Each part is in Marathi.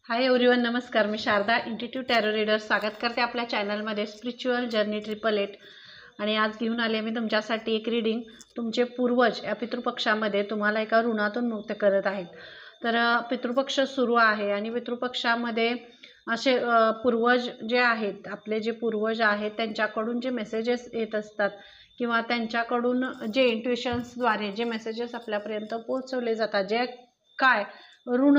हाय एव्हरीवन, नमस्कार. मी शारदा, इंट्युटिव्ह टॅरो रीडर. स्वागत करते आपल्या चॅनलमध्ये स्पिरिच्युअल जर्नी 888. आणि आज घेऊन आले मी तुमच्यासाठी एक रीडिंग. तुमचे पूर्वज या पितृपक्षामध्ये तुम्हाला एका ऋणातून मुक्त करत आहेत. तर पितृपक्ष सुरू आहे आणि पितृपक्षामध्ये असे पूर्वज जे आहेत, आपले जे पूर्वज आहेत त्यांच्याकडून जे मेसेजेस येत असतात किंवा त्यांच्याकडून जे इंट्युशन्सद्वारे जे मेसेजेस आपल्यापर्यंत पोहोचवले जातात, जे काय ऋण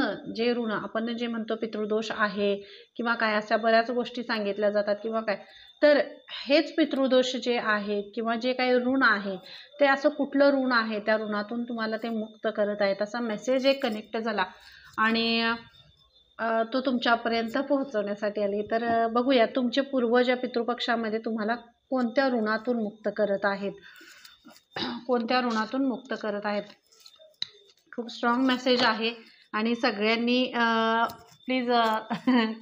आपण जे म्हणतो पितृदोष आहे किंवा काय अशा बऱ्याच गोष्टी सांगितल्या जातात किंवा काय, तर हेच पितृदोष जे आहेत किंवा जे काही ऋण आहे ते असं कुठलं ऋण आहे, त्या ऋणातून तुम्हाला ते मुक्त करत आहेत असा मेसेज एक कनेक्ट झाला आणि तो तुमच्यापर्यंत पोहोचवण्यासाठी आली. तर बघूया तुमचे पूर्वज या पितृपक्षामध्ये तुम्हाला कोणत्या ऋणातून मुक्त करत आहेत, कोणत्या ऋणातून मुक्त करत आहेत. खूप स्ट्रॉंग मेसेज आहे आणि सगळ्यांनी प्लीज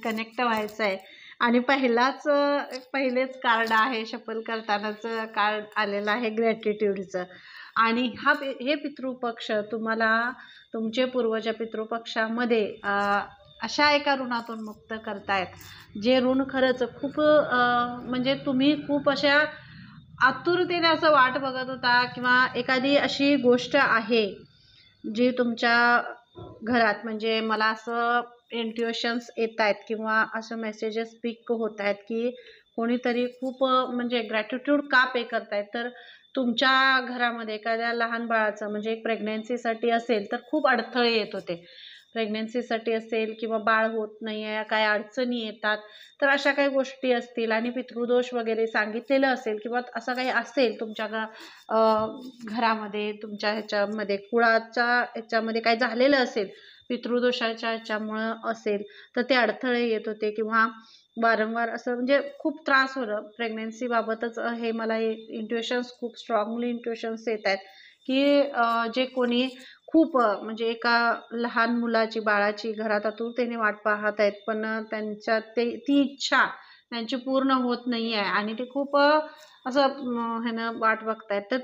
कनेक्ट व्हायचं आहे. आणि पहिलेच कार्ड आहे, शफल करतानाच कार्ड आलेलं आहे ग्रॅटिट्यूडचं. आणि हे पितृपक्ष तुम्हाला तुमचे पूर्वज पितृपक्षामध्ये अशा एका ऋणातून मुक्त करतायत जे ऋण खरंच खूप म्हणजे तुम्ही खूप अशा आतुरतेने असं वाट बघत होता किंवा एखादी अशी गोष्ट आहे जी तुमच्या घरात, म्हणजे मला असं इंट्युशन्स येत आहेत किंवा असं मेसेजेस पिक होत आहेत की कोणीतरी खूप म्हणजे ग्रॅटिट्यूड का पे करतायत. तर तुमच्या घरामध्ये एखाद्या लहान बाळाचं म्हणजे एक प्रेग्नन्सीसाठी असेल तर खूप अडथळे येत होते, प्रेग्नन्सीसाठी असेल किंवा बाळ होत नाही आहे, काय अडचणी येतात, तर अशा काही गोष्टी असतील आणि पितृदोष वगैरे सांगितलेलं असेल किंवा असं काही असेल तुमच्या घरामध्ये, तुमच्या ह्याच्यामध्ये कुळाच्या ह्याच्यामध्ये काय झालेलं असेल, पितृदोषाच्या ह्याच्यामुळं असेल, तर ते अडथळे येत होते किंवा वारंवार असं म्हणजे खूप त्रास होणं प्रेग्नन्सीबाबतच. हे मला इंट्युशन्स खूप स्ट्रॉंगली इंट्युशन्स येत आहेत की जे कोणी खूप म्हणजे एका लहान मुलाची, बाळाची घरात आतुरतेने वाट पाहत आहेत, पण त्यांच्या ती इच्छा त्यांची पूर्ण होत नाही आहे आणि ते खूप असं ह्यानं वाट बघतायत. तर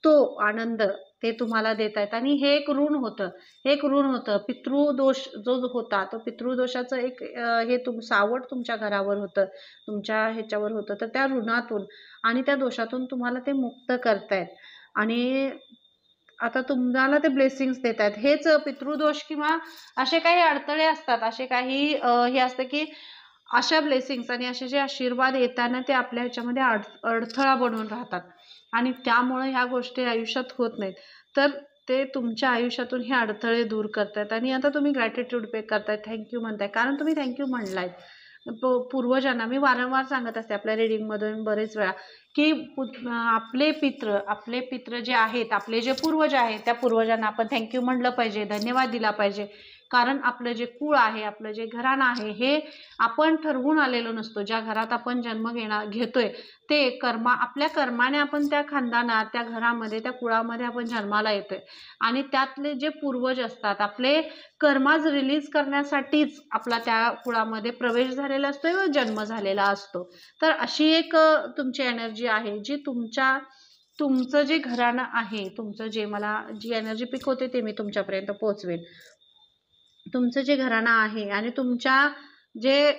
तो आनंद ते तुम्हाला देत आहेत. आणि हे एक ऋण होतं पितृदोष जो होता, तो पितृदोषाचं एक हे सावट तुमच्या घरावर होतं, तुमच्या ह्याच्यावर होतं. तर त्या ऋणातून आणि त्या दोषातून तुम्हाला ते मुक्त करतायत आणि आता तुम्हाला ते ब्लेसिंग्स देत आहेत. हेच पितृदोष किंवा असे काही अडथळे असतात, असे काही हे असतं की अशा ब्लेसिंग्स आणि असे जे आशीर्वाद येताना ते आपल्या ह्याच्यामध्ये अडथळा बनवून राहतात आणि त्यामुळे ह्या गोष्टी आयुष्यात होत नाहीत. तर ते तुमच्या आयुष्यातून हे अडथळे दूर करतायत आणि आता तुम्ही ग्रॅटिट्यूड पे करताय, थँक्यू म्हणताय, कारण तुम्ही थँक्यू म्हणलायत पूर्वजांना. मी वारंवार सांगत असते आपल्या रीडिंगमधून बरेच वेळा की आपले पित्र जे आहेत, आपले जे पूर्वज आहेत, त्या पूर्वजांना आपण थँक्यू म्हणलं पाहिजे, धन्यवाद दिला पाहिजे. कारण आपलं जे कुळ आहे, आपलं जे घराणं आहे, हे आपण ठरवून आलेलो नसतो. ज्या घरात आपण जन्म घेतोय ते आपल्या कर्माने आपण त्या खानदानात, त्या घरामध्ये, त्या कुळामध्ये आपण जन्माला येतोय आणि त्यातले जे पूर्वज असतात आपले कर्माज रिलीज करण्यासाठीच आपला त्या कुळामध्ये प्रवेश झालेला असतो व जन्म झालेला असतो. तर अशी एक तुमची एनर्जी आहे जी तुमचं जे घराणं आहे, तुमचं जे मला जी एनर्जी पिक होते ते मी तुमच्यापर्यंत पोहोचवेन. तुमचं जे घराणं आहे आणि तुमच्या जे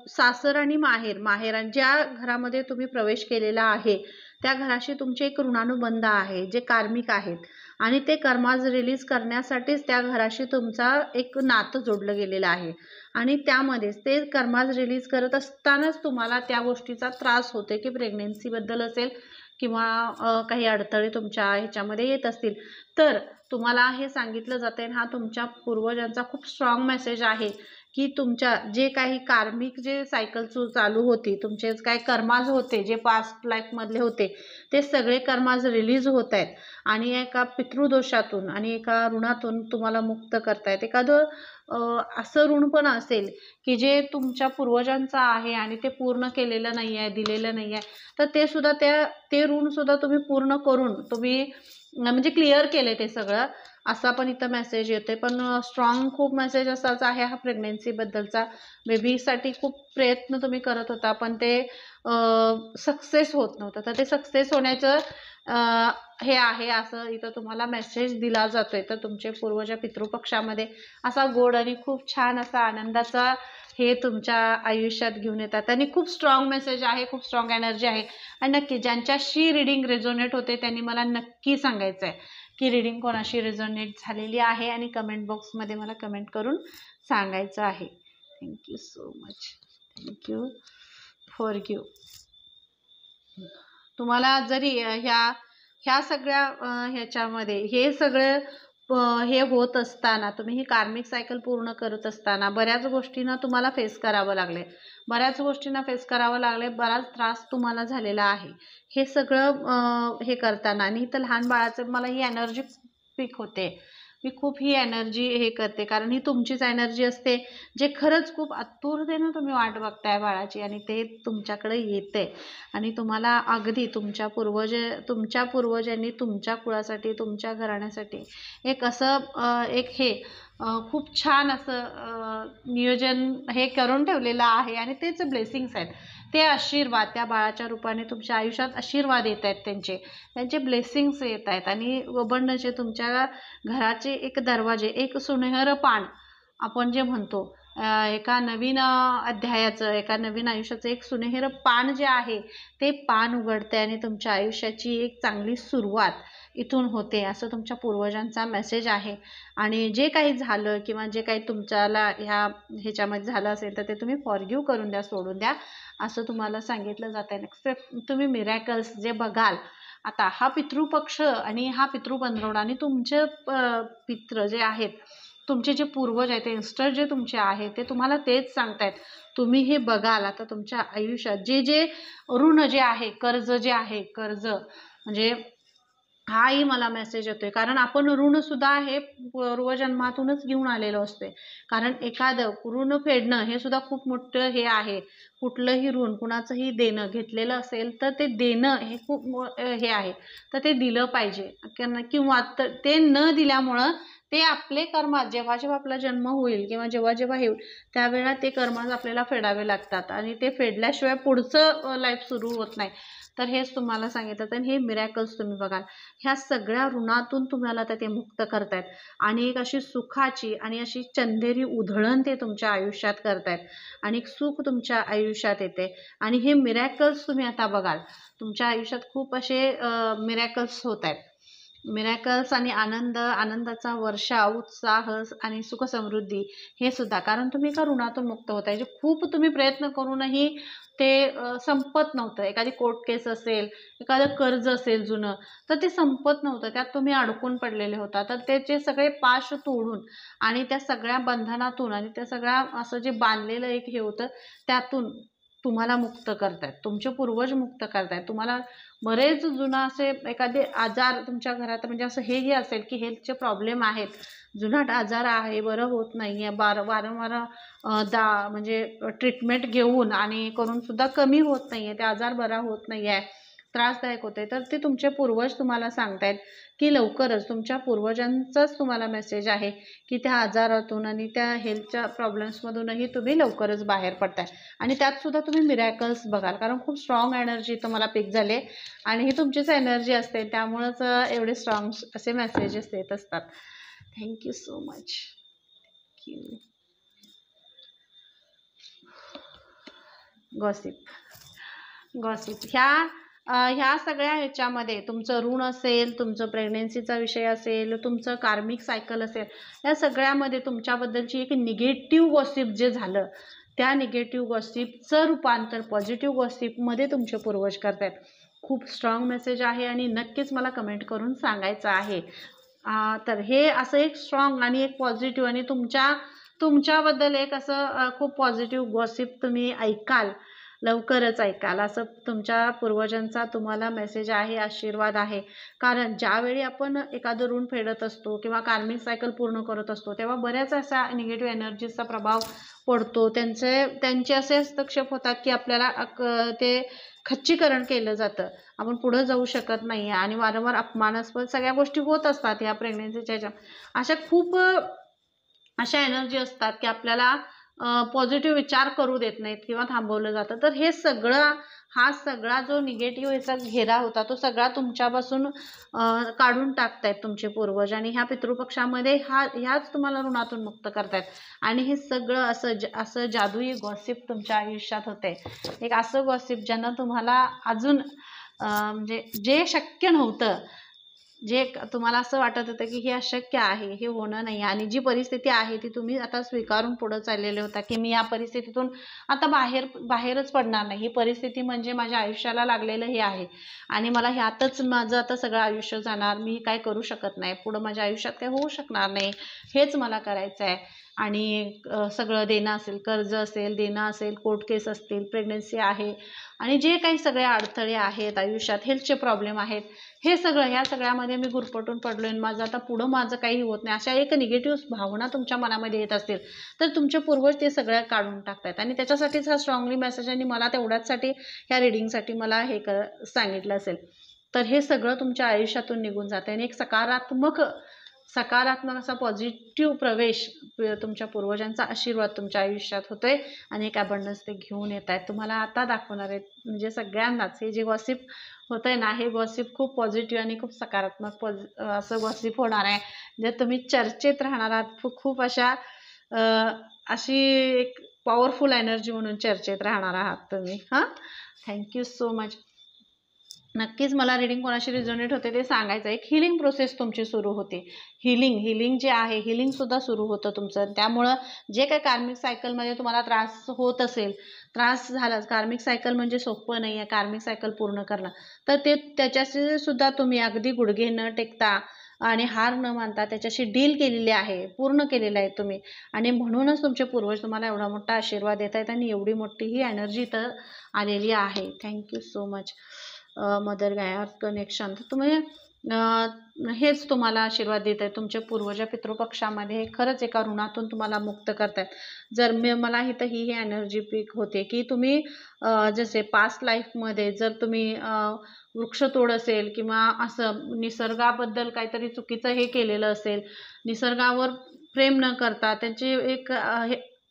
सासर आणि माहेर ज्या घरामध्ये तुम्ही प्रवेश केलेला आहे त्या घराशी तुमचे एक ऋणानुबंध आहे जे कार्मिक आहेत आणि ते कर्माज रिलीज करण्यासाठीच त्या घराशी तुमचा एक नातं जोडलं गेलेलं आहे आणि त्यामध्येच ते कर्माज रिलीज करत असतानाच तुम्हाला त्या गोष्टीचा त्रास होते की प्रेग्नेन्सीबद्दल असेल किंवा काही अडथळे तुमच्या ह्याच्यामध्ये येत असतील. तर तुम्हाला हे सांगितलं जाते, हा तुमच्या पूर्वजांचा खूप स्ट्रॉंग मेसेज आहे की तुमच्या जे काही कार्मिक जे सायकल चालू होती, तुमचे काही कर्माज होते जे पास्ट लाईफमधले होते, ते सगळे कर्माज रिलीज होत आहेत आणि एका पितृदोषातून आणि एका ऋणातून तुम्हाला मुक्त करतायत. एखादं असं ऋण पण असेल की जे तुमच्या पूर्वजांचं आहे आणि ते पूर्ण केलेलं नाही आहे, दिलेलं नाही आहे, तर ते ऋण सुद्धा तुम्ही पूर्ण करून तुम्ही म्हणजे क्लिअर केले ते सगळं, असा पण इथं मेसेज येते. पण स्ट्रॉंग खूप मेसेज असाच आहे हा प्रेग्नेन्सीबद्दलचा. बेबीसाठी खूप प्रयत्न तुम्ही करत होता पण ते सक्सेस होत नव्हतं. तर ते सक्सेस होण्याचं हे आहे असं इथं तुम्हाला मेसेज दिला जातोय. तर तुमचे पूर्वज पितृपक्षामध्ये असा गोड आणि खूप छान असा आनंदाचा हे तुमच्या आयुष्यात घेऊन येतात आणि खूप स्ट्रॉंग मेसेज आहे, खूप स्ट्रॉंग एनर्जी आहे. आणि नक्की ज्यांच्याशी रीडिंग रेझोनेट होते त्यांनी मला नक्की सांगायचं आहे की रीडिंग कोणाशी रेझोनेट झालेली आहे आणि कमेंट बॉक्समध्ये मला कमेंट करून सांगायचं आहे. Thank you so much. Thank you for give. तुम्हाला जरी ह्या सगळ्या ह्याच्यामध्ये हे सगळं हे होत असताना, तुम्ही ही कार्मिक सायकल पूर्ण करत असताना बऱ्याच गोष्टींना तुम्हाला फेस करावं लागले, बराच त्रास तुम्हाला झालेला आहे. हे सगळं हे करताना आणि इथं लहान बाळाचं मला ही एनर्जी पिक होते. मी खूप ही एनर्जी हे करते कारण ही तुमचीच एनर्जी असते, जे खरंच खूप आतुरतेनं तुम्ही वाट बघताय बाळाची आणि ते तुमच्याकडे येते. आणि तुम्हाला अगदी तुमच्या पूर्वजांनी तुमच्या कुळासाठी, तुमच्या घराण्यासाठी एक असं खूप छान असं नियोजन हे करून ठेवलेलं आहे आणि तेच ब्लेसिंग्स आहेत. ते आशीर्वाद त्या बाळाच्या रूपाने तुमच्या आयुष्यात आशीर्वाद येत आहेत, त्यांचे ब्लेसिंग्स येत आहेत. आणि बनण्याचे तुमच्या घराचे एक दरवाजे, एक सुनहरं पान आपण जे म्हणतो, एका नवीन अध्यायाचं, एका नवीन आयुष्याचं एक सुनहरं पान जे आहे ते पान उघडते आणि तुमच्या आयुष्याची एक चांगली सुरुवात इथून होते, असं तुमच्या पूर्वजांचा मेसेज आहे. आणि जे काही झालं किंवा जे काही तुमच्याला ह्याच्यामध्ये झालं असेल तर ते तुम्ही फॉरगिव्ह करून द्या, सोडून द्या, असं तुम्हाला सांगितलं जात आहे. नेक्स्ट तुम्ही मिरॅकल्स जे बघाल आता, हा पितृपक्ष आणि हा पितृपंधरवडा आणि तुमचे पित्र जे आहेत, तुमचे जे पूर्वज आहेत, एन्स्टर जे तुमचे आहेत, ते तुम्हाला तेच सांगतायत. तुम्ही हे बघाल आता तुमच्या आयुष्यात जे ऋण जे आहे, कर्ज जे आहे, कर्ज म्हणजे हाही मला मेसेज येतोय. कारण आपण ऋण सुद्धा हे पूर्वजन्मातूनच घेऊन आलेलो असतोय. कारण एखादं ऋण फेडणं हे सुद्धा खूप मोठं हे आहे. कुठलंही ऋण कुणाचंही देणं घेतलेलं असेल तर ते देणं हे खूप हे आहे, तर ते दिलं पाहिजे. किंवा ते न दिल्यामुळं ते आपले कर्म जेव्हा आपला जन्म होईल किंवा जेव्हा होईल त्यावेळेला ते कर्म आपल्याला फेडावे लागतात आणि ते फेडल्याशिवाय पुढचं लाईफ सुरू होत नाही. तर हेच तुम्हाला सांगितलं. तर हे मिरॅकल्स तुम्ही बघाल, ह्या सगळ्या ऋणातून तुम्हाला ते मुक्त करतायत आणि एक अशी सुखाची आणि अशी चंदेरी उधळण ते तुमच्या आयुष्यात करतायत आणि एक सुख तुमच्या आयुष्यात येते. आणि हे मिरॅकल्स तुम्ही आता बघाल, तुमच्या आयुष्यात खूप असे मिरॅकल्स होत आहेत. मिरॅकल्स आणि आनंदाचा वर्षा, उत्साह आणि सुख समृद्धी हे सुद्धा. कारण तुम्ही एका ऋणातून मुक्त होताय, जे खूप तुम्ही प्रयत्न करूनही ते संपत नव्हतं. एखादी कोर्ट केस असेल, एखादं कर्ज असेल जुनं, तर ते संपत नव्हतं, त्यात तुम्ही अडकून पडलेले होता. तर त्याचे सगळे पाश तोडून आणि त्या सगळ्या बंधनातून आणि त्या सगळ्या असं जे बांधलेलं एक हे होतं त्यातून तुम्हाला मुक्त करतायत, तुमचे पूर्वज मुक्त करतायत. तुम्हाला बरेच जुना असे एखादे आजार तुमच्या घरात म्हणजे असं हेही असेल की हेल्थचे प्रॉब्लेम आहेत, जुनाट आजार आहे, बरं होत नाही आहे, वारंवार म्हणजे ट्रीटमेंट घेऊन आणि करून सुद्धा कमी होत नाही आहे, ते आजार बरा होत नाही आहे, त्रासदायक होते. तर ते तुमचे पूर्वज तुम्हाला सांगतायत की लवकरच तुमच्या पूर्वजांचाच तुम्हाला मेसेज आहे की त्या आजारातून आणि त्या हेल्थच्या प्रॉब्लेम्समधूनही तुम्ही लवकरच बाहेर पडताय. आणि त्यात सुद्धा तुम्ही मिरॅकल्स बघाल, कारण खूप स्ट्रॉंग एनर्जी तुम्हाला पिक झाले आणि ही तुमचीच एनर्जी असते, त्यामुळंच एवढे स्ट्रॉंग असे मेसेजेस येत असतात. Thank you so much. Thank you. Gossip ह्या सगळ्या ह्याच्यामध्ये तुमचं ऋण असेल, तुमचं प्रेग्नेन्सीचा विषय असेल, तुमचं कार्मिक सायकल असेल, या सगळ्यामध्ये तुमच्याबद्दलची एक निगेटिव्ह गॉसिप जे झालं, त्या निगेटिव्ह गॉसिपचं रूपांतर पॉझिटिव्ह गॉसिपमध्ये तुमचे पूर्वज करतायत. खूप स्ट्रॉंग मेसेज आहे आणि नक्कीच मला कमेंट करून सांगायचं आहे. तर हे असं एक स्ट्रॉंग आणि एक पॉझिटिव्ह आणि तुमच्याबद्दल एक असं खूप पॉझिटिव्ह गॉसिप तुम्ही ऐकाल, लवकरच ऐकाल, असं तुमच्या पूर्वजांचा तुम्हाला मेसेज आहे, आशीर्वाद आहे. कारण ज्यावेळी आपण एखादं ऋण फेडत असतो किंवा कार्मिक सायकल पूर्ण करत असतो तेव्हा बऱ्याच असा निगेटिव्ह एनर्जीचा प्रभाव पडतो. त्यांचे असे हस्तक्षेप होतात की आपल्याला ते खच्चीकरण केलं जातं, आपण पुढं जाऊ शकत नाही आणि वारंवार अपमानास्पद सगळ्या गोष्टी होत असतात ह्या प्रेग्नेन्सीच्या ह्याच्या. अशा खूप अशा एनर्जी असतात की आपल्याला पॉझिटिव्ह विचार करू देत नाहीत किंवा थांबवलं जातं. तर हे सगळं हा सगळा जो निगेटिव्ह याचा घेरा होता तो सगळा तुमच्यापासून काढून टाकतायत तुमचे पूर्वज आणि ह्या पितृपक्षामध्ये ह्याच तुम्हाला ऋणातून मुक्त करतायत. आणि हे सगळं असं जादुई गॉसिप तुमच्या आयुष्यात होते. एक असं गॉसिप ज्यानं तुम्हाला अजून म्हणजे जे शक्य नव्हतं, जे तुम्हाला असं वाटत होतं की हे अशक्य आहे, हे होणं नाही, आणि जी परिस्थिती आहे ती तुम्ही आता स्वीकारून पुढे चाललेले होता की मी या परिस्थितीतून आता बाहेरच पडणार नाही. ही परिस्थिती म्हणजे माझ्या आयुष्याला लागलेलं हे आहे आणि मला ह्यातच माझं आता सगळं आयुष्य जाणार, मी काय करू शकत नाही, पुढं माझ्या आयुष्यात काय होऊ शकणार नाही, हेच मला करायचं आहे. आणि सगळं देणं असेल, कर्ज असेल, देणं असेल, कोर्ट केस असतील, प्रेग्नन्सी आहे आणि जे काही सगळे अडथळे आहेत आयुष्यात, हेल्थचे प्रॉब्लेम आहेत, हे सगळं ह्या सगळ्यामध्ये मी गुरफटून पडलोय आणि माझं आता पुढं माझं काही होत नाही, अशा एक निगेटिव्ह भावना तुमच्या मनामध्ये येत असतील तर तुमचे पूर्वज ते सगळं काढून टाकतात. आणि त्याच्यासाठीच हा स्ट्रॉंगली मेसेज आणि मला तेवढ्याचसाठी ह्या रिडिंगसाठी मला हे सांगितलं असेल. तर हे सगळं तुमच्या आयुष्यातून निघून जाते आणि एक सकारात्मक असा पॉझिटिव्ह प्रवेश तुमच्या पूर्वजांचा आशीर्वाद तुमच्या आयुष्यात होतोय आणि एक अबंडन्स ते घेऊन येत आहेत. तुम्हाला आता दाखवणार आहेत म्हणजे सगळ्यांनाच हे जे गॉसिप होतंय ना, हे गॉसिप खूप पॉझिटिव्ह आणि खूप सकारात्मक असं गॉसिप होणार आहे. जे तुम्ही चर्चेत राहणार आहात, खूप अशी एक पॉवरफुल एनर्जी म्हणून चर्चेत राहणार आहात तुम्ही. Thank you so much. नक्कीच मला रिडिंग कोणाशी रिझोनेट होते ते सांगायचं. एक हिलिंग प्रोसेस तुमची सुरू होते. हिलिंग जे आहे, हिलिंग सुद्धा सुरू होतं तुमचं. त्यामुळं जे काही कार्मिक सायकलमध्ये तुम्हाला त्रास होत असेल, त्रास झाला, कार्मिक सायकल म्हणजे सोपं नाही आहे कार्मिक सायकल पूर्ण करणं, तर ते त्याच्याशी सुद्धा तुम्ही अगदी गुडघे न टेकता आणि हार न मानता त्याच्याशी डील केलेली आहे, पूर्ण केलेलं आहे तुम्ही. आणि म्हणूनच तुमचे पूर्वज तुम्हाला एवढा मोठा आशीर्वाद देत आहेत आणि एवढी मोठी ही एनर्जी इथं आलेली आहे. थँक्यू सो मच मदर गाया कनेक्शन. तर तुम्ही हेच तुम्हाला आशीर्वाद देत आहे. तुमच्या पूर्वज पितृपक्षामध्ये खरंच एका ऋणातून तुम्हाला मुक्त करतायत. जर मला इथं ही एनर्जी पीक होते की तुम्ही जसे पास्ट लाईफमध्ये जर तुम्ही वृक्षतोड असेल किंवा असं निसर्गाबद्दल काहीतरी चुकीचं हे केलेलं असेल, निसर्गावर प्रेम न करता त्यांची एक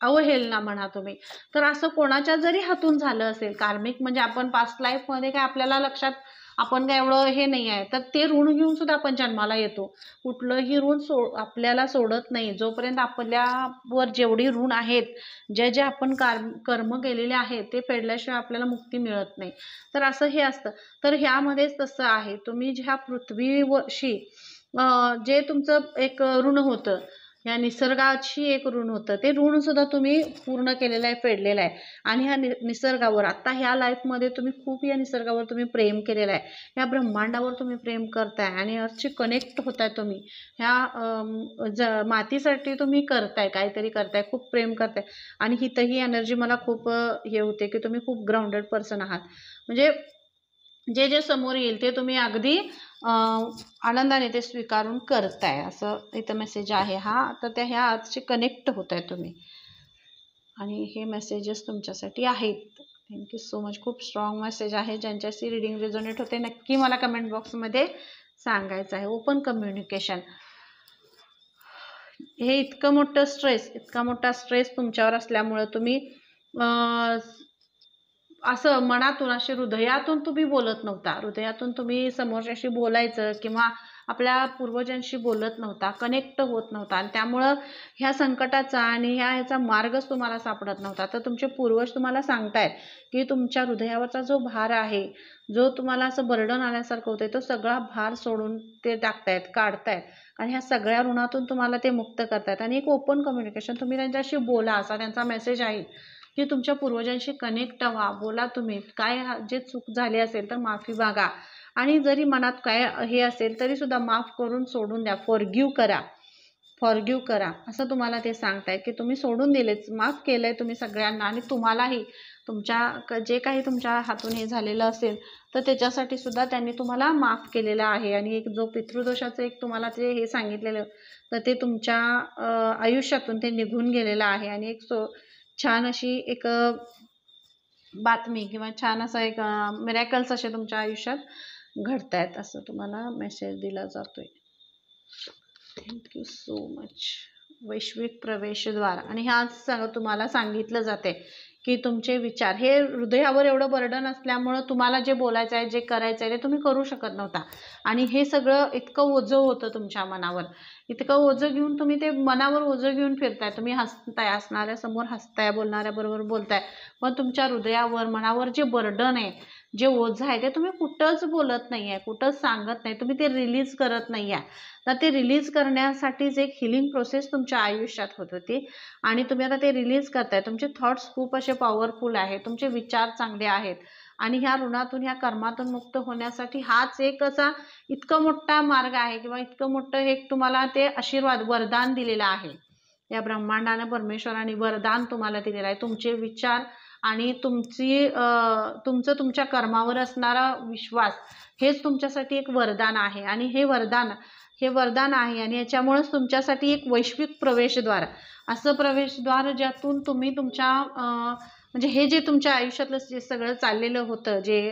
अवहेलना म्हणा तुम्ही, तर असं कोणाच्या जरी हातून झालं असेल, कार्मिक म्हणजे आपण पास्ट लाईफमध्ये काय आपल्याला लक्षात आपण काय एवढं हे नाही आहे, तर ते ऋण घेऊन सुद्धा आपण जन्माला येतो. कुठलंही ऋण आपल्याला सोडत नाही. जोपर्यंत आपल्यावर जेवढी ऋण आहेत, जे आपण कर्म केलेले आहेत ते फेडल्याशिवाय आपल्याला मुक्ती मिळत नाही. तर असं हे असतं. तर ह्यामध्येच तसं आहे. तुम्ही ज्या पृथ्वीशी जे तुमचं एक ऋण होतं, या निसर्गाची एक ऋण होतं, ते ऋण सुद्धा तुम्ही पूर्ण केलेलं आहे, फेडलेलं आहे. आणि ह्या निसर्गावर आता ह्या लाईफमध्ये तुम्ही खूप या निसर्गावर तुम्ही प्रेम केलेलं आहे, ह्या ब्रह्मांडावर तुम्ही प्रेम करताय आणि अर्थशी कनेक्ट होताय तुम्ही. ह्या मातीसाठी तुम्ही करताय, काहीतरी करताय, खूप प्रेम करताय. आणि ही एनर्जी मला खूप हे होते की तुम्ही खूप ग्राउंडेड पर्सन आहात. म्हणजे जे समोर येईल ते तुम्ही अगदी आनंदाने ते स्वीकारून करताय, असं इथं मेसेज आहे हा. तर त्या ह्या आजशी कनेक्ट होत आहे तुम्ही आणि हे मेसेजेस तुमच्यासाठी आहेत. Thank you so much. खूप स्ट्रॉंग मेसेज आहे. ज्यांच्याशी रिडिंग रिझोनेट होते नक्की मला कमेंट बॉक्समध्ये सांगायचं आहे. ओपन कम्युनिकेशन, हे इतका मोठा स्ट्रेस तुमच्यावर असल्यामुळे तुम्ही असं मनातून असे हृदयातून तुम्ही बोलत नव्हता. हृदयातून तुम्ही समोरच्याशी बोलायचं किंवा आपल्या पूर्वजांशी बोलत नव्हता, कनेक्ट होत नव्हता आणि त्यामुळं ह्या संकटाचा आणि ह्याचा मार्गच तुम्हाला सापडत नव्हता. तर तुमचे पूर्वज तुम्हाला सांगतायत की तुमच्या हृदयावरचा जो भार आहे, जो तुम्हाला असं बर्डन आल्यासारखं होतंय, तो सगळा भार सोडून ते टाकतायत, काढतायत आणि ह्या सगळ्या ऋणातून तुम्हाला ते मुक्त करतायत. आणि एक ओपन कम्युनिकेशन, तुम्ही त्यांच्याशी बोला, असा त्यांचा मेसेज आहे की तुमच्या पूर्वजांशी कनेक्ट व्हा, बोला. तुम्ही काय जे चूक झाली असेल तर माफी मागा आणि जरी मनात काय हे असेल तरी सुद्धा माफ करून सोडून द्या. फॉरगिव्ह करा असं तुम्हाला ते सांगताय की तुम्ही सोडून दिलेच, माफ केलंय तुम्ही सगळ्यांना आणि तुम्हालाही तुमच्या जे काही तुमच्या हातून हे झालेलं असेल तर त्याच्यासाठी सुद्धा त्यांनी तुम्हाला माफ केलेलं आहे. आणि एक जो पितृदोषाचं एक तुम्हाला ते हे सांगितलेलं तर ते तुमच्या आयुष्यातून ते निघून गेलेलं आहे. आणि एक छान अशी एक बातमी किंवा छान असा एक मिरॅकल्स असे तुमच्या आयुष्यात घडतायत असं तुम्हाला मेसेज दिला जातोय. Thank you so much. वैश्विक प्रवेशद्वार. आणि ह्याच तुम्हाला सांगितलं जाते की तुमचे विचार हे हृदयावर एवढं बर्डन असल्यामुळं तुम्हाला जे बोलायचं आहे, जे करायचं आहे ते तुम्ही करू शकत नव्हता. आणि हे सगळं इतकं ओझं होतं तुमच्या मनावर, इतकं ओझं घेऊन तुम्ही ते मनावर ओझं घेऊन फिरताय. तुम्ही हसताय, हसणाऱ्यासमोर हसताय, बोलणाऱ्याबरोबर बोलताय, पण तुमच्या हृदयावर, मनावर जे बर्डन आहे, जे ओझं आहे ते तुम्ही कुठंच बोलत नाही आहे, कुठंच सांगत नाही, तुम्ही ते रिलीज करत नाही आहे. तर ते रिलीज करण्यासाठीच एक हिलिंग प्रोसेस तुमच्या आयुष्यात होत होती आणि तुम्ही आता ते रिलीज करताय. तुमचे थॉट्स खूप असे पॉवरफुल आहेत, तुमचे विचार चांगले आहेत आणि ह्या ऋणातून, ह्या कर्मातून मुक्त होण्यासाठी हाच एक असा इतका मोठा मार्ग आहे किंवा इतकं मोठं एक तुम्हाला ते आशीर्वाद, वरदान दिलेलं आहे. या ब्रह्मांडानं, परमेश्वराने वरदान तुम्हाला दिलेलं आहे. तुमचे विचार आणि तुमचं तुमच्या कर्मावर असणारा विश्वास हेच तुमच्यासाठी एक वरदान आहे. आणि हे वरदान आहे आणि याच्यामुळेच तुमच्यासाठी एक वैश्विक प्रवेशद्वार, असं प्रवेशद्वार ज्यातून तुम्ही तुमच्या म्हणजे हे जे तुमच्या आयुष्यातलं जे सगळं चाललेलं होतं, जे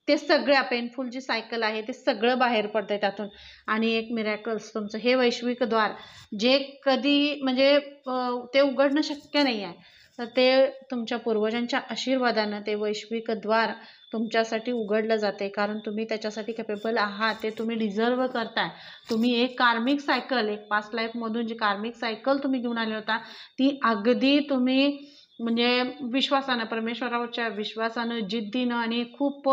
ते सगळ्या पेनफुल जी सायकल आहे ते सगळं बाहेर पडतंय त्यातून. आणि एक मिरॅकल्स तुमचं हे वैश्विक द्वार जे कधी म्हणजे ते उघडणं शक्य नाही आहे, तर ते तुमच्या पूर्वजांच्या आशीर्वादानं ते वैश्विक द्वार तुमच्यासाठी उघडलं जाते. कारण तुम्ही त्याच्यासाठी कॅपेबल आहात, ते तुम्ही डिझर्व करताय. तुम्ही एक कार्मिक सायकल, एक पास्ट लाईफमधून जी कार्मिक सायकल तुम्ही घेऊन आले होता, ती अगदी तुम्ही म्हणजे विश्वासानं, परमेश्वरावरच्या विश्वासानं, जिद्दीनं आणि खूप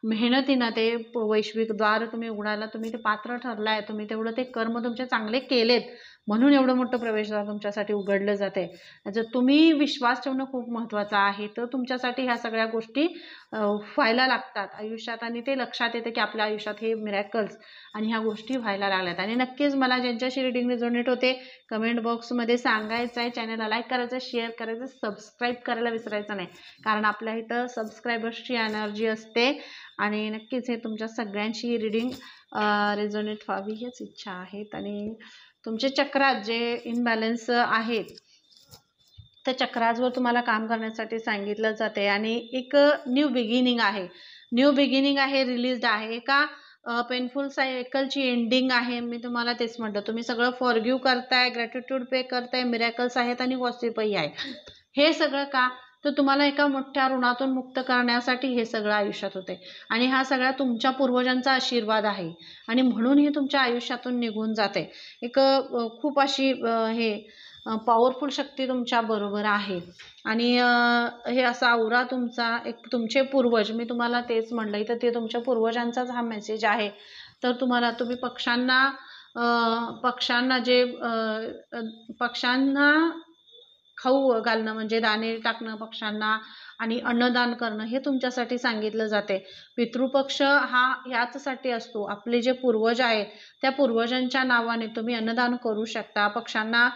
मेहनतीनं ते वैश्विक द्वार तुम्ही उघडायला तुम्ही ते पात्र ठरलाय. तुम्ही तेवढं ते कर्म तुमचे चांगले केलेत म्हणून एवढं मोठं प्रवेशद्वार तुमच्यासाठी उघडलं जाते. जर तुम्ही विश्वास ठेवणं खूप महत्त्वाचं आहे, तर तुमच्यासाठी ह्या सगळ्या गोष्टी व्हायला लागतात आयुष्यात. आणि ते लक्षात येतं की आपल्या आयुष्यात हे मिरॅकल्स आणि ह्या गोष्टी व्हायला लागल्यात. आणि नक्कीच मला ज्यांच्याशी रिडिंग रिझोनेट होते कमेंट बॉक्समध्ये सांगायचं आहे. चॅनलला लाईक करायचं, शेअर करायचं, सबस्क्राईब करायला विसरायचं नाही, कारण आपल्या इथं सबस्क्रायबर्सची एनर्जी असते. आणि नक्कीच हे तुमच्या सगळ्यांची रिडिंग रिझोनेट व्हावी हीच इच्छा आहेत. आणि तुमचे चक्रात जे इनबॅलन्स आहेत त्या चक्राजवर तुम्हाला काम करण्यासाठी सांगितलं जाते. आणि एक न्यू बिगिनिंग आहे, रिलीज्ड आहे. एका पेनफुल सायकलची एंडिंग आहे. मी तुम्हाला तेच म्हटलं, तुम्ही सगळं फॉरगिव्ह करताय, ग्रॅटिट्यूड पे करताय, मिरॅकल्स आहेत आणि गॉसिपही आहे. हे सगळं का, तर तुम्हाला एका मोठ्या ऋणातून मुक्त करण्यासाठी हे सगळं आयुष्यात होते. आणि हा सगळा तुमच्या पूर्वजांचा आशीर्वाद आहे आणि म्हणून हे तुमच्या आयुष्यातून निघून जाते. एक खूप अशी हे पॉवरफुल शक्ती तुमच्या बरोबर आहे. आणि हे असा औरा तुमचा, एक तुमचे पूर्वज, मी तुम्हाला तेच म्हणलं इथं, ते तुमच्या पूर्वजांचाच हा मेसेज आहे. तर तुम्ही पक्ष्यांना खाऊ घालणं म्हणजे दाणे टाकणं पक्ष्यांना आणि अन्नदान करणं हे तुमच्यासाठी सांगितलं जाते. पितृपक्ष हा ह्याचसाठी असतो. आपले जे पूर्वज आहेत त्या पूर्वजांच्या नावाने तुम्ही अन्नदान करू शकता, पक्ष्यांना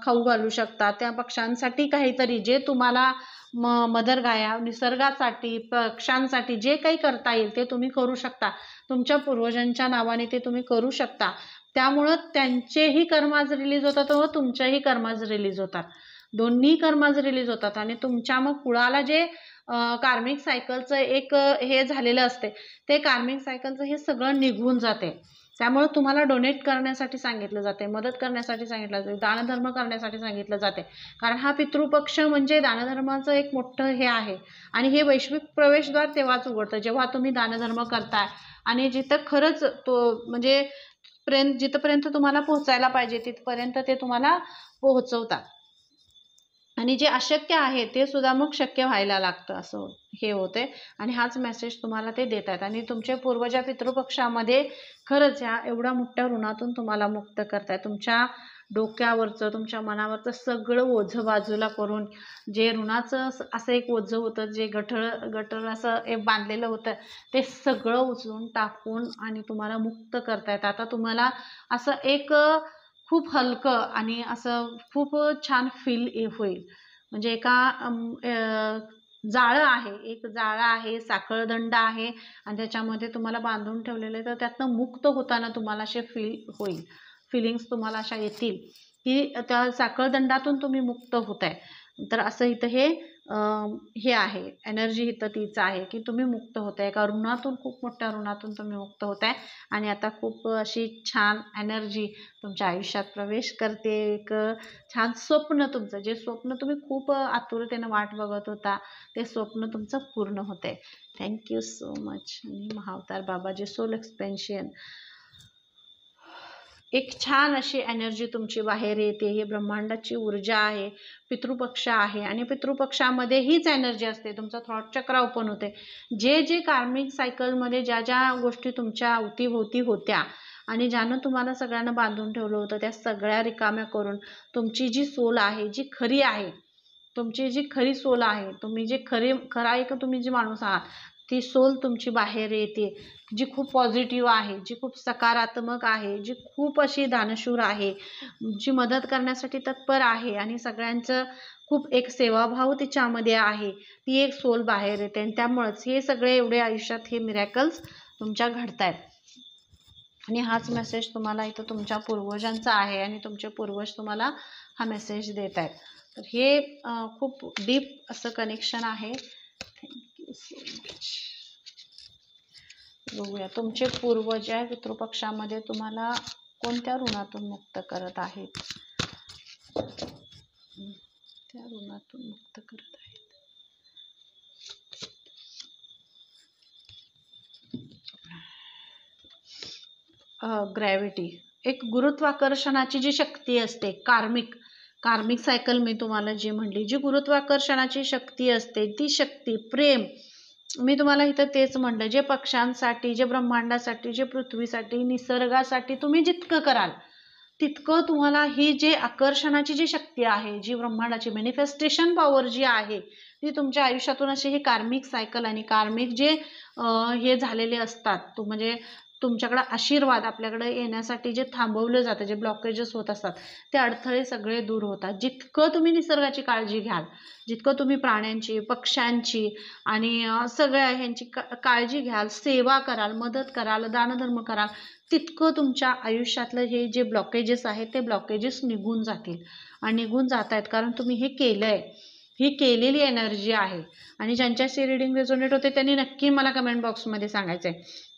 खाऊ घालू शकता. त्या पक्ष्यांसाठी काहीतरी जे तुम्हाला मदर गाया, निसर्गासाठी, पक्ष्यांसाठी जे काही करता येईल ते तुम्ही करू शकता. तुमच्या पूर्वजांच्या नावाने ते तुम्ही करू शकता. त्यामुळं त्यांचेही कर्म आज रिलीज होतात व तुमच्याही कर्म आज रिलीज होतात. दोन्ही कर्म आज रिलीज होतात. आणि तुमच्या मग कुळाला जे कार्मिक सायकलचं एक हे झालेलं असते, ते कार्मिक सायकलचं हे सगळं निघून जाते. त्यामुळे तुम्हाला डोनेट करण्यासाठी सांगितलं जाते, मदत करण्यासाठी सांगितलं जाते, दानधर्म करण्यासाठी सांगितलं जाते. कारण हा पितृपक्ष म्हणजे दानधर्माचं एक मोठं हे आहे. आणि हे वैश्विक प्रवेशद्वार तेव्हाच उघडतं जेव्हा तुम्ही दानधर्म करताय आणि जिथं खरंच तो म्हणजे जिथपर्यंत तुम्हाला पोहोचायला पाहिजे तिथपर्यंत ते तुम्हाला पोहोचवतात. आणि जे अशक्य आहे ते सुद्धा मग शक्य व्हायला लागतं, असं हे होते. आणि हाच मेसेज तुम्हाला ते देत आहेत. आणि तुमचे पूर्वजा पितृपक्षामध्ये खरंच ह्या एवढ्या मोठ्या ऋणातून तुम्हाला मुक्त करताय. तुमच्या डोक्यावरचं, तुमच्या मनावरचं सगळं ओझं बाजूला करून, जे ऋणाचं असं एक ओझं होतं, जे गठळ असं एक बांधलेलं होतं, ते सगळं उचलून टाकून आणि तुम्हाला मुक्त करतायत. आता तुम्हाला असं एक खूप हलकं आणि असं खूप छान फील होईल. म्हणजे एक जाळं आहे, साखळदंड आहे आणि त्याच्यामध्ये तुम्हाला बांधून ठेवलेलं आहे. तर त्यातनं मुक्त होताना तुम्हाला असे फील होईल, फिलिंग्स तुम्हाला अशा येतील की त्या साखळदंडातून तुम्ही मुक्त होताय. तर असं इथं हे आहे एनर्जी इथं तीच आहे की तुम्ही मुक्त होताय, एका ऋणातून, खूप मोठ्या ऋणातून तुम्ही मुक्त होताय आणि आता खूप अशी छान एनर्जी तुमच्या आयुष्यात प्रवेश करते. एक छान स्वप्न तुमचं, जे स्वप्न तुम्ही खूप आतुरतेनं वाट बघत होता, ते स्वप्न तुमचं पूर्ण होतंय. Thank you so much. आणि महाअवतार बाबाजी सोल एक्सपेन्शन, एक छान अशी एनर्जी तुमची बाहेर येते. ही ब्रह्मांडाची ऊर्जा आहे, पितृपक्ष आहे आणि पितृपक्षामध्ये हीच एनर्जी असते. तुमचा थॉट चक्र ओपन होते. जे जे कार्मिक सायकलमध्ये ज्या ज्या गोष्टी तुमच्या अवतीभोवती होत्या आणि ज्यानं तुम्हाला सगळ्यांना बांधून ठेवलं होतं, त्या सगळ्या रिकाम्या करून तुमची जी सोल आहे, जी खरी आहे, तुमची जी खरी सोल आहे, तुम्ही जे खरा एक तुम्ही जे माणूस आहात, ती सोल तुमची बाहेर येते, जी खूप पॉझिटिव्ह आहे, जी खूप सकारात्मक आहे, जी खूप अशी दानशूर आहे, जी मदत करण्यासाठी तत्पर आहे आणि सगळ्यांचं खूप एक सेवाभाव तिच्यामध्ये आहे. ती एक सोल बाहेर येते आणि त्यामुळेच हे सगळे एवढे आयुष्यात हे मिरॅकल्स तुमच्या घडतायत. आणि हाच मेसेज तुम्हाला इथं तुमच्या पूर्वजांचा आहे आणि तुमचे पूर्वज तुम्हाला हा मेसेज देत आहेत. तर हे खूप डीप असं कनेक्शन आहे. Thank you so much. बघूया तुमचे पूर्वज या पितृपक्षामध्ये तुम्हाला कोणत्या ऋणातून मुक्त करत आहेत, त्या ऋणातून मुक्त करत आहेत. ग्रॅव्हिटी, एक गुरुत्वाकर्षणाची जी शक्ती असते, कार्मिक सायकल मी तुम्हाला जी म्हणली, जी गुरुत्वाकर्षणाची शक्ती असते, ती शक्ती, प्रेम, मी तुम्हाला इथं तेच म्हणलं, जे पक्ष्यांसाठी, जे ब्रह्मांडासाठी, जे पृथ्वीसाठी, निसर्गासाठी तुम्ही जितकं कराल तितकं तुम्हाला ही जे आकर्षणाची जी शक्ती आहे, जी ब्रह्मांडाची मॅनिफेस्टेशन पॉवर जी आहे, ती तुमच्या आयुष्यातून अशी हे कार्मिक सायकल आणि कार्मिक जे हे झालेले असतात, तो म्हणजे तुमच्याकडे आशीर्वाद आपल्याकडे येण्यासाठी जे थांबवलं जातं, जे ब्लॉकेजेस होत असतात, ते अडथळे सगळे दूर होतात. जितकं तुम्ही निसर्गाची काळजी घ्याल, जितकं तुम्ही प्राण्यांची, पक्ष्यांची आणि सगळ्या ह्यांची काळजी घ्याल, सेवा कराल, मदत कराल, दानधर्म कराल, तितकं तुमच्या आयुष्यातलं हे जे ब्लॉकेजेस आहेत, ते ब्लॉकेजेस निघून जातील आणि निघून जात आहेत, कारण तुम्ही हे केलंय. ही केलेली एनर्जी आहे. आणि ज्यांच्याशी रीडिंग रेझोनेट होते त्यांनी नक्की मला कमेंट बॉक्समध्ये सांगायचं आहे.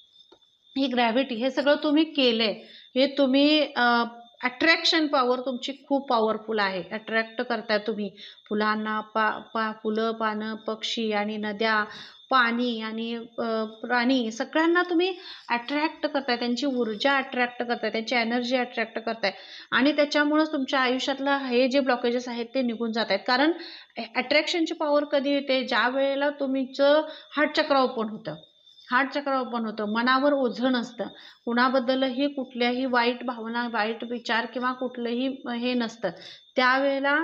ही ग्रॅव्हिटी, हे सगळं तुम्ही केलंय, हे तुम्ही अट्रॅक्शन पॉवर तुमची खूप पॉवरफुल आहे. अट्रॅक्ट करताय तुम्ही फुलांना, फुलं, पानं, पक्षी आणि नद्या, पाणी आणि प्राणी, सगळ्यांना तुम्ही अट्रॅक्ट करताय. त्यांची ऊर्जा अट्रॅक्ट करताय, त्यांची एनर्जी अट्रॅक्ट करताय आणि त्याच्यामुळेच तुमच्या आयुष्यातलं हे जे ब्लॉकेजेस आहेत ते निघून जात आहेत. कारण अट्रॅक्शनची पॉवर कधी येते, ज्या वेळेला तुमचं हार्ट चक्र ओपन होतं. हार्ट चक्र ओपन होतं, मनावर ओझं नसतं, कुणाबद्दलही कुठल्याही वाईट भावना, वाईट विचार किंवा कुठलंही हे नसतं. त्यावेळेला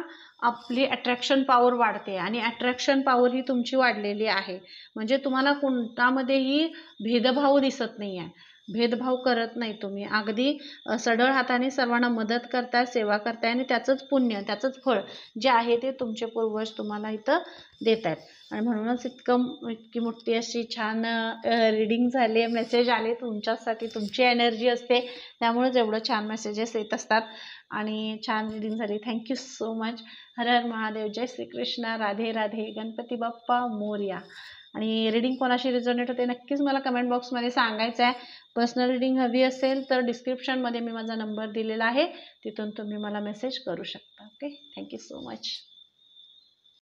आपली अट्रॅक्शन पॉवर वाढते आणि अट्रॅक्शन पॉवर ही तुमची वाढलेली आहे. म्हणजे तुम्हाला कोणत्यामध्येही भेदभाव दिसत नाही आहे, भेदभाव करत नाही तुम्ही. अगदी सढळ हाताने सर्वांना मदत करताय, सेवा करताय आणि त्याचंच पुण्य, त्याचंच फळ जे आहे ते तुमचे पूर्वज तुम्हाला इथं देत आहेत. आणि म्हणूनच इतकी मोठी अशी छान रीडिंग झाली, मेसेज आले तुमच्यासाठी. तुमची एनर्जी असते, त्यामुळेच एवढं छान मेसेजेस येत असतात आणि छान रीडिंग झाली. Thank you so much. Har Har Mahadev, जय श्रीकृष्ण, राधे राधे, गणपती बाप्पा मोरया. आणि रीडिंग कोणाशी रिझोनेट होते नक्कीच मला कमेंट बॉक्समध्ये सांगायचं आहे. पर्सनल रीडिंग हवी असेल तर डिस्क्रिप्शनमध्ये मी माझा नंबर दिलेला आहे, तिथून तुम्ही मला मेसेज करू शकता. Okay, thank you so much.